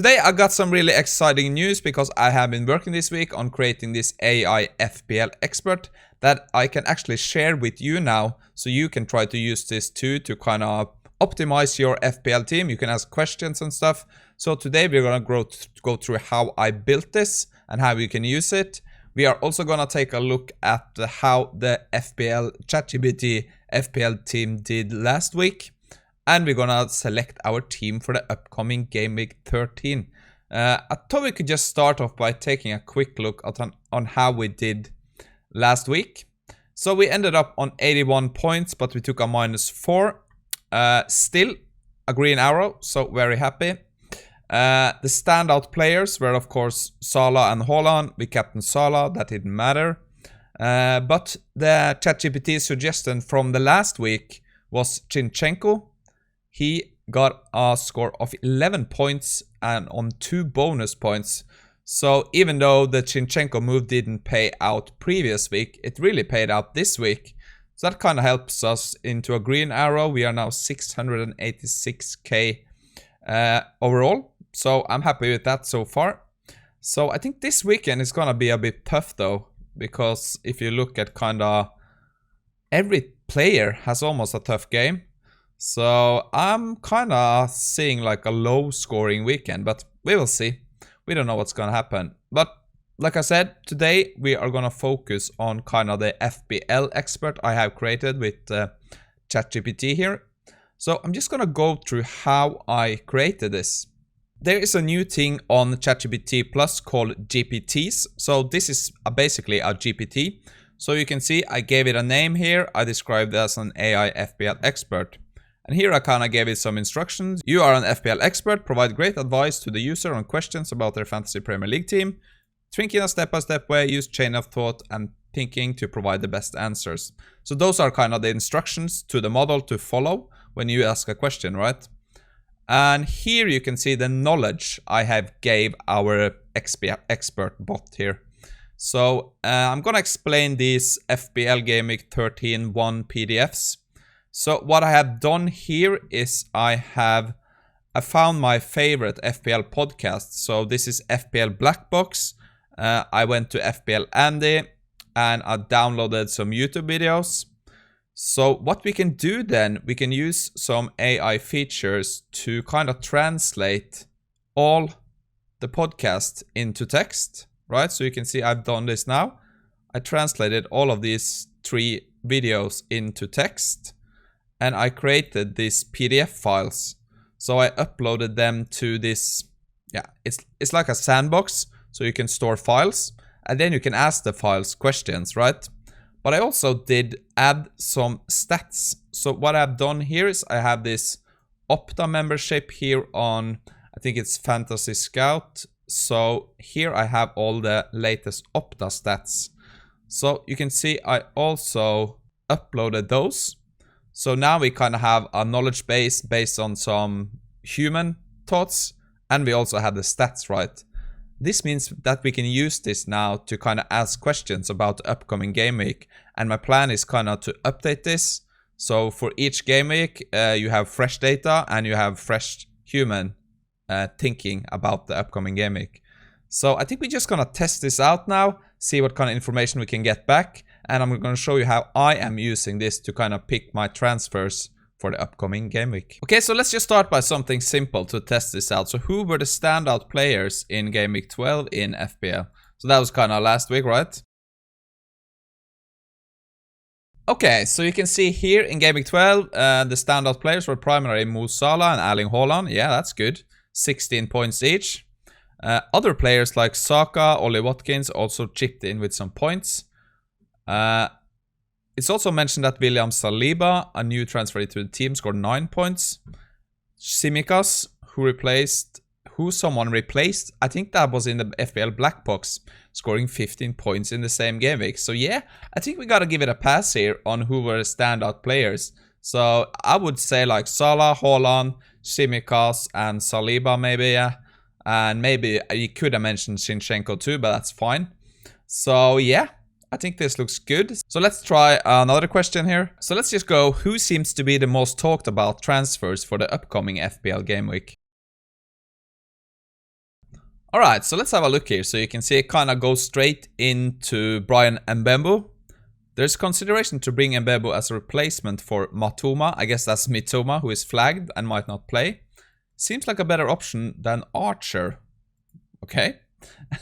Today I got some really exciting news because I have been working this week on creating this AI FPL Expert that I can actually share with you now, so you can try to use this too to kind of optimize your FPL team. You can ask questions and stuff. So today we're going to go through how I built this and how you can use it. We are also going to take a look at how the FPL ChatGPT FPL team did last week. And we're gonna select our team for the upcoming Game Week 13. I thought we could just start off by taking a quick look on how we did last week. So we ended up on 81 points, but we took a -4. Still a green arrow, so very happy. The standout players were of course Salah and Haaland. We captained Salah, that didn't matter. But the ChatGPT suggestion from the last week was Zinchenko. He got a score of 11 points and on 2 bonus points. So even though the Zinchenko move didn't pay out previous week, it really paid out this week. So that kind of helps us into a green arrow. We are now 686k overall. So I'm happy with that so far. So I think this weekend is going to be a bit tough though, because if you look at kind of every player has almost a tough game. So I'm kind of seeing like a low scoring weekend, but we will see. We don't know what's going to happen. But like I said, today we are going to focus on kind of the FPL expert I have created with ChatGPT here. So I'm just going to go through how I created this. There is a new thing on ChatGPT Plus called GPTs. So this is basically a GPT. So you can see I gave it a name here. I described it as an AI FPL expert. And here I kind of gave it some instructions. You are an FPL expert, provide great advice to the user on questions about their fantasy Premier League team. Think in a step-by-step way, use chain of thought and thinking to provide the best answers. So those are kind of the instructions to the model to follow when you ask a question, right? And here you can see the knowledge I have gave our expert bot here. So I'm going to explain these FPL Game Week 13 1 PDFs. So what I have done here is I found my favorite FPL podcast. So this is FPL Black Box. I went to FPL Andy and I downloaded some YouTube videos. So what we can do then, we can use some AI features to kind of translate all the podcast into text, right? So you can see I've done this now. I translated all of these 3 videos into text. And I created these PDF files. So I uploaded them to this, it's like a sandbox. So you can store files and then you can ask the files questions, right? But I also did add some stats. So what I've done here is I have this Opta membership here on, I think it's Fantasy Scout. So here I have all the latest Opta stats. So you can see I also uploaded those. So now we kind of have a knowledge base based on some human thoughts, and we also have the stats, right? This means that we can use this now to kind of ask questions about the upcoming game week. And my plan is kind of to update this. So for each game week, you have fresh data and you have fresh human thinking about the upcoming game week. So I think we're just going to test this out now, see what kind of information we can get back. And I'm going to show you how I am using this to kind of pick my transfers for the upcoming game week. Okay, so let's just start by something simple to test this out. So who were the standout players in Game Week 12 in FPL? So that was kind of last week, right? Okay, so you can see here in Game Week 12, the standout players were primarily Mo Salah and Erling Haaland. Yeah, that's good. 16 points each. Other players like Saka, Ollie Watkins also chipped in with some points. It's also mentioned that William Saliba, a new transfer to the team, scored 9 points. Tsimikas, who someone replaced, I think that was in the FPL Black Box, scoring 15 points in the same game week. So yeah, I think we gotta give it a pass here on who were the standout players. So I would say like Salah, Haaland, Tsimikas, and Saliba maybe, yeah. And maybe you could have mentioned Zinchenko too, but that's fine. So yeah. I think this looks good. So let's try another question here. So let's just go, who seems to be the most talked about transfers for the upcoming FPL game week? Alright, so let's have a look here. So you can see it kind of goes straight into Brian Mbembo. There's consideration to bring Mbembo as a replacement for Matoma. I guess that's Mitoma, who is flagged and might not play. Seems like a better option than Archer. Okay,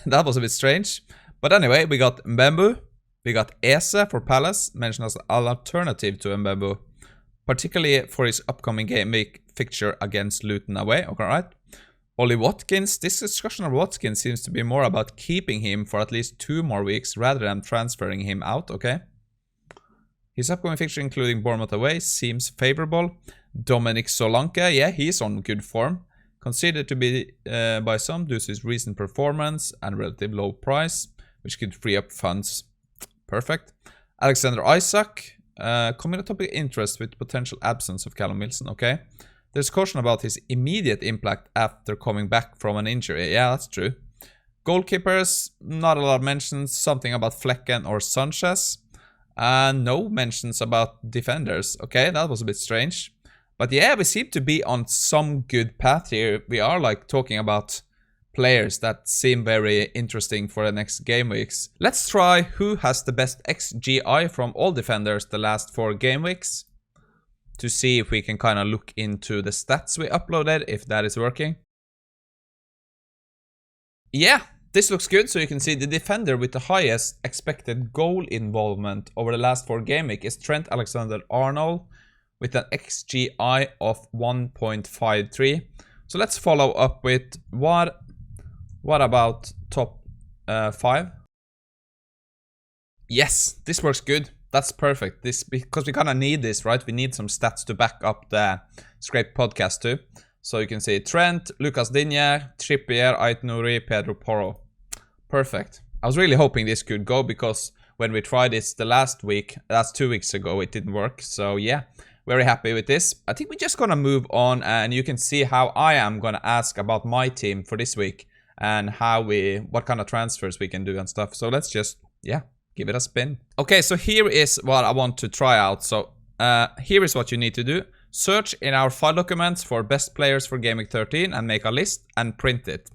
that was a bit strange. But anyway, we got Mbembo. We got Eze for Palace, mentioned as an alternative to Mbembo, particularly for his upcoming game week fixture against Luton away. Okay, right. Ollie Watkins. This discussion of Watkins seems to be more about keeping him for at least 2 more weeks rather than transferring him out. Okay. His upcoming fixture, including Bournemouth away, seems favorable. Dominic Solanke, yeah, he's on good form. Considered to be by some due to his recent performance and relative low price, which could free up funds. Perfect. Alexander Isak, coming to topic interest with potential absence of Callum Wilson. Okay. There's caution about his immediate impact after coming back from an injury. Yeah, that's true. Goalkeepers, not a lot of mentions. Something about Flecken or Sanchez. And no mentions about defenders. Okay, that was a bit strange. But yeah, we seem to be on some good path here. We are like talking about players that seem very interesting for the next game weeks. Let's try who has the best XGI from all defenders the last 4 game weeks, to see if we can kind of look into the stats we uploaded, if that is working. Yeah, this looks good. So you can see the defender with the highest expected goal involvement over the last 4 game week is Trent Alexander-Arnold with an XGI of 1.53. So let's follow up with what about top 5? Yes, this works good. That's perfect. This, because we kind of need this, right? We need some stats to back up the Scrape podcast too. So you can see Trent, Lucas Digne, Trippier, Ait Nouri, Pedro Porro. Perfect. I was really hoping this could go, because when we tried this the last 2 weeks ago, it didn't work. So yeah, very happy with this. I think we're just gonna move on, and you can see how I am gonna ask about my team for this week and what kind of transfers we can do and stuff. So let's just, yeah, give it a spin. Okay, so here is what I want to try out. So here is what you need to do. Search in our file documents for best players for Game Week 13 and make a list and print it.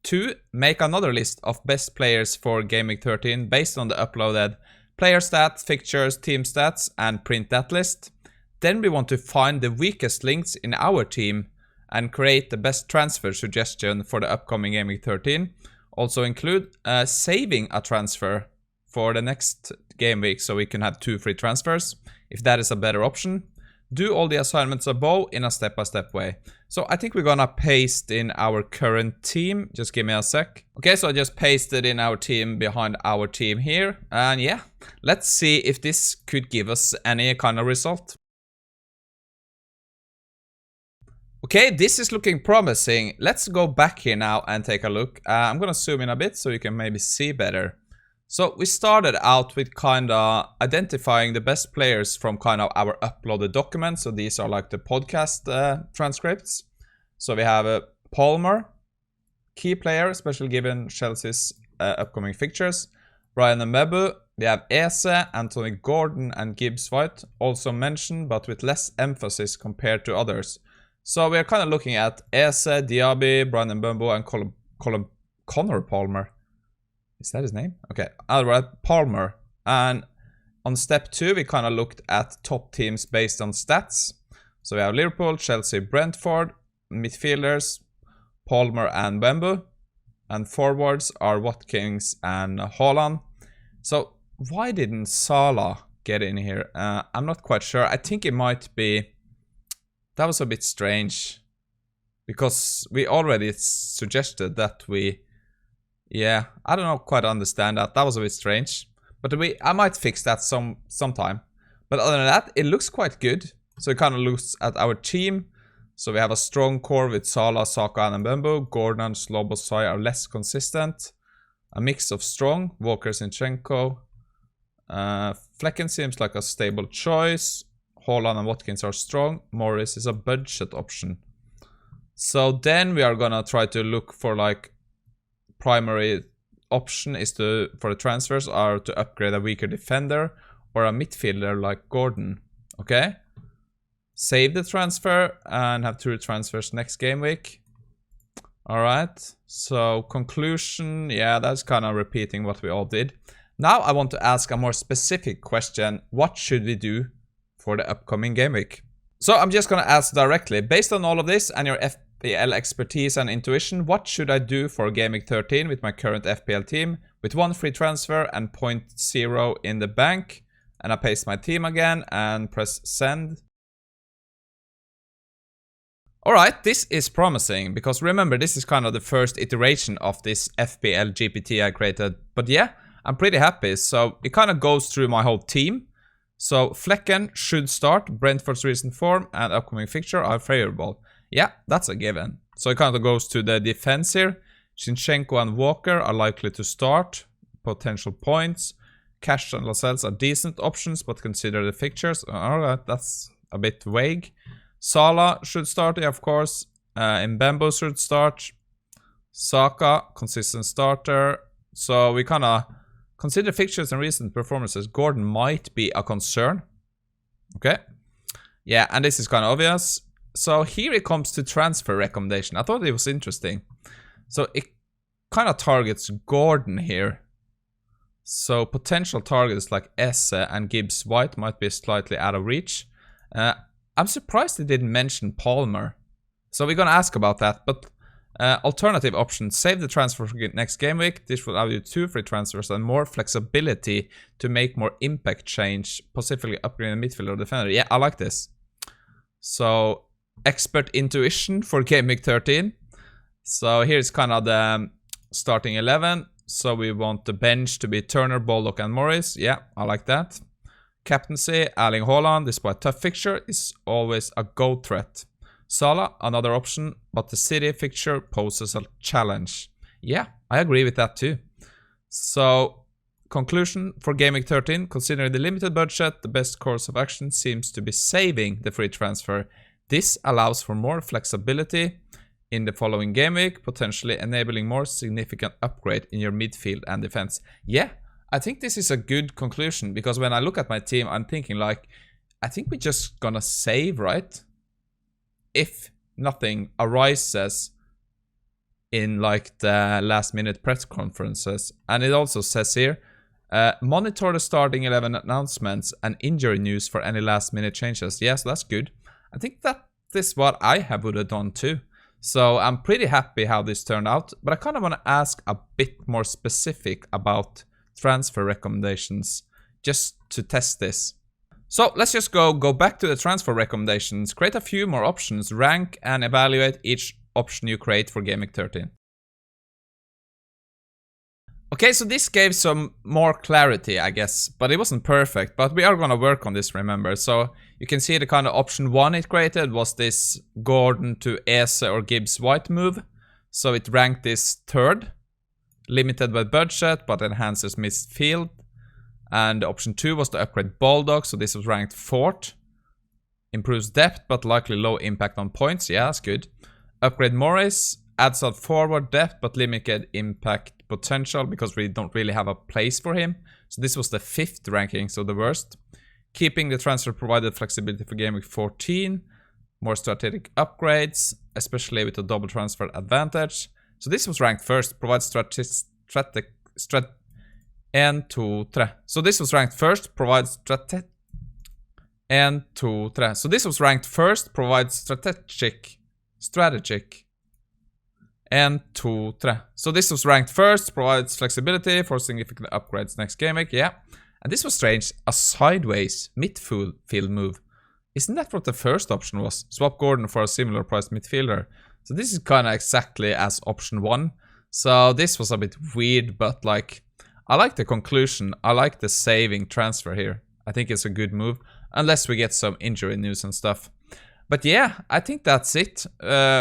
2. Make another list of best players for Game Week 13 based on the uploaded player stats, fixtures, team stats, and print that list. Then we want to find the weakest links in our team and create the best transfer suggestion for the upcoming Game Week 13. Also include saving a transfer for the next game week, so we can have 2 free transfers, if that is a better option. Do all the assignments above in a step-by-step way. So I think we're gonna paste in our current team. Just give me a sec. Okay, so I just pasted in our team behind our team here. And yeah, let's see if this could give us any kind of result. Okay, this is looking promising. Let's go back here now and take a look. I'm gonna zoom in a bit so you can maybe see better. So we started out with kind of identifying the best players from kind of our uploaded documents. So these are like the podcast transcripts. So we have Palmer, key player, especially given Chelsea's upcoming fixtures. Brian Mbembo. We have Eze, Anthony Gordon, and Gibbs White, also mentioned, but with less emphasis compared to others. So we're kind of looking at Eze, Diaby, Brian Mbembo, and Connor Palmer. Is that his name? Okay, alright, Palmer. And on step 2, we kind of looked at top teams based on stats. So we have Liverpool, Chelsea, Brentford, midfielders, Palmer and Mbembo. And forwards are Watkins and Haaland. So why didn't Salah get in here? I'm not quite sure. I think it might be... That was a bit strange. Because we already suggested that we... Yeah, I don't quite understand that. That was a bit strange. But I might fix that sometime. But other than that, it looks quite good. So it kind of looks at our team. So we have a strong core with Salah, Saka, and Mbembo. Gordon and Slobosai are less consistent. A mix of strong. Walker, Zinchenko. Flecken seems like a stable choice. Haaland and Watkins are strong. Morris is a budget option. So then we are gonna try to look for like... Primary option is for the transfers are to upgrade a weaker defender or a midfielder like Gordon. Okay, save the transfer and have 2 transfers next game week. Alright, so conclusion, yeah, that's kind of repeating what we all did. Now I want to ask a more specific question. What should we do for the upcoming game week? So I'm just gonna ask directly, based on all of this and your FPL expertise and intuition, what should I do for game week 13 with my current FPL team, with 1 free transfer and 0.0 in the bank? And I paste my team again and press send. Alright, this is promising, because remember, this is kind of the first iteration of this FPL GPT I created. But yeah, I'm pretty happy. So it kind of goes through my whole team. So Flecken should start, Brentford's recent form and upcoming fixture are favorable. Yeah, that's a given. So it kind of goes to the defense here. Zinchenko and Walker are likely to start, potential points. Cash and Lascelles are decent options, but consider the fixtures. Alright, that's a bit vague. Salah should start, yeah, of course. Mbembo should start. Saka, consistent starter. So we kind of consider fixtures and recent performances. Gordon might be a concern. Okay. Yeah, and this is kind of obvious. So here it comes to transfer recommendation. I thought it was interesting. So it kind of targets Gordon here. So potential targets like Esse and Gibbs White might be slightly out of reach. I'm surprised they didn't mention Palmer. So we're going to ask about that. But alternative options, save the transfer for next game week. This will allow you 2 free transfers and more flexibility to make more impact change, possibly upgrading the midfielder or defender. Yeah, I like this. So expert intuition for game week 13. So here's kind of the starting 11. So we want the bench to be Turner, Baldock and Morris. Yeah, I like that. Captaincy, Erling Haaland, despite tough fixture, is always a goal threat. Salah, another option, but the City fixture poses a challenge. Yeah, I agree with that too. So, conclusion for game week 13, considering the limited budget, the best course of action seems to be saving the free transfer. This allows for more flexibility in the following game week, potentially enabling more significant upgrade in your midfield and defense. Yeah, I think this is a good conclusion, because when I look at my team, I'm thinking like, I think we're just gonna save, right? If nothing arises in like the last minute press conferences. And it also says here, monitor the starting 11 announcements and injury news for any last minute changes. Yes, that's good. I think that is what I would have done too. So I'm pretty happy how this turned out, but I kind of want to ask a bit more specific about transfer recommendations just to test this. So let's just go back to the transfer recommendations, create a few more options, rank and evaluate each option you create for game week 13. Okay, so this gave some more clarity, I guess, but it wasn't perfect, but we are going to work on this, remember. So you can see the kind of option 1 it created was this Gordon to Esse or Gibbs White move. So it ranked this 3rd. Limited by budget, but enhances midfield. And option 2 was to upgrade Baldock, so this was ranked 4th. Improves depth, but likely low impact on points. Yeah, that's good. Upgrade Morris, adds out forward depth, but limited impact potential, because we don't really have a place for him. So this was the 5th ranking, so the worst. Keeping the transfer provided flexibility for game week 14. More strategic upgrades, especially with a double transfer advantage. So this was ranked 1st, provides So this was ranked 1st, provides So this was ranked 1st, provides strategic. So this was ranked 1st, provides flexibility for significant upgrades next game week. Yeah. And this was strange, a sideways midfield move. Isn't that what the first option was? Swap Gordon for a similar priced midfielder. So this is kind of exactly as option 1. So this was a bit weird, but like, I like the conclusion. I like the saving transfer here. I think it's a good move, unless we get some injury news and stuff. But yeah, I think that's it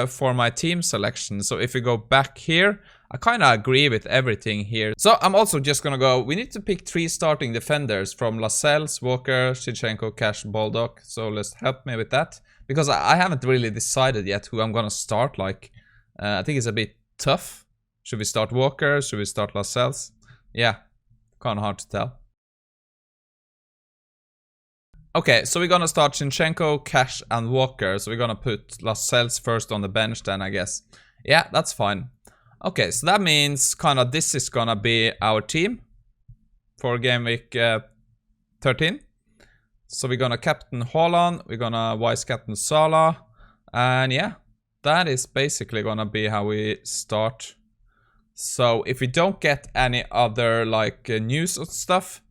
for my team selection. So if we go back here, I kind of agree with everything here. So I'm also just going to go, we need to pick 3 starting defenders from Lascelles, Walker, Zinchenko, Cash, Baldock. So let's help me with that. Because I haven't really decided yet who I'm going to start. Like, I think it's a bit tough. Should we start Walker? Should we start Lascelles? Yeah, kind of hard to tell. Okay, so we're going to start Zinchenko, Cash and Walker. So we're going to put Lascelles first on the bench then, I guess. Yeah, that's fine. Okay, so that means kind of this is gonna be our team for game week 13. So we're gonna captain Haaland, we're gonna vice captain Salah, and yeah, that is basically gonna be how we start. So if we don't get any other like news or stuff,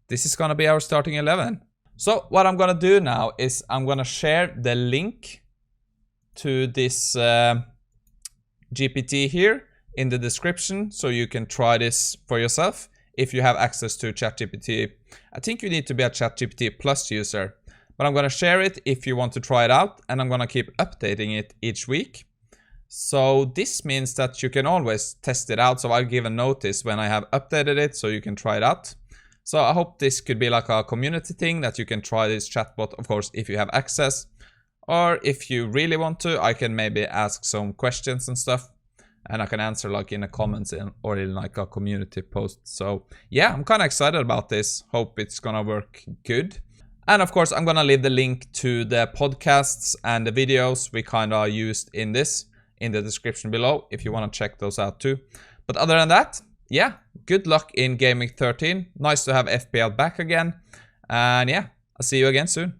this is gonna be our starting 11. So what I'm gonna do now is I'm gonna share the link to this GPT here in the description, so you can try this for yourself if you have access to ChatGPT. I think you need to be a ChatGPT Plus user, but I'm gonna share it if you want to try it out, and I'm gonna keep updating it each week. So this means that you can always test it out, so I'll give a notice when I have updated it so you can try it out. So I hope this could be like a community thing that you can try this chatbot, of course, if you have access. Or if you really want to, I can maybe ask some questions and stuff, and I can answer like in the comments or in like a community post. So yeah, I'm kind of excited about this. Hope it's gonna work good. And of course, I'm gonna leave the link to the podcasts and the videos we kind of used in this in the description below if you want to check those out too. But other than that, yeah, good luck in Game Week 13. Nice to have FPL back again. And yeah, I'll see you again soon.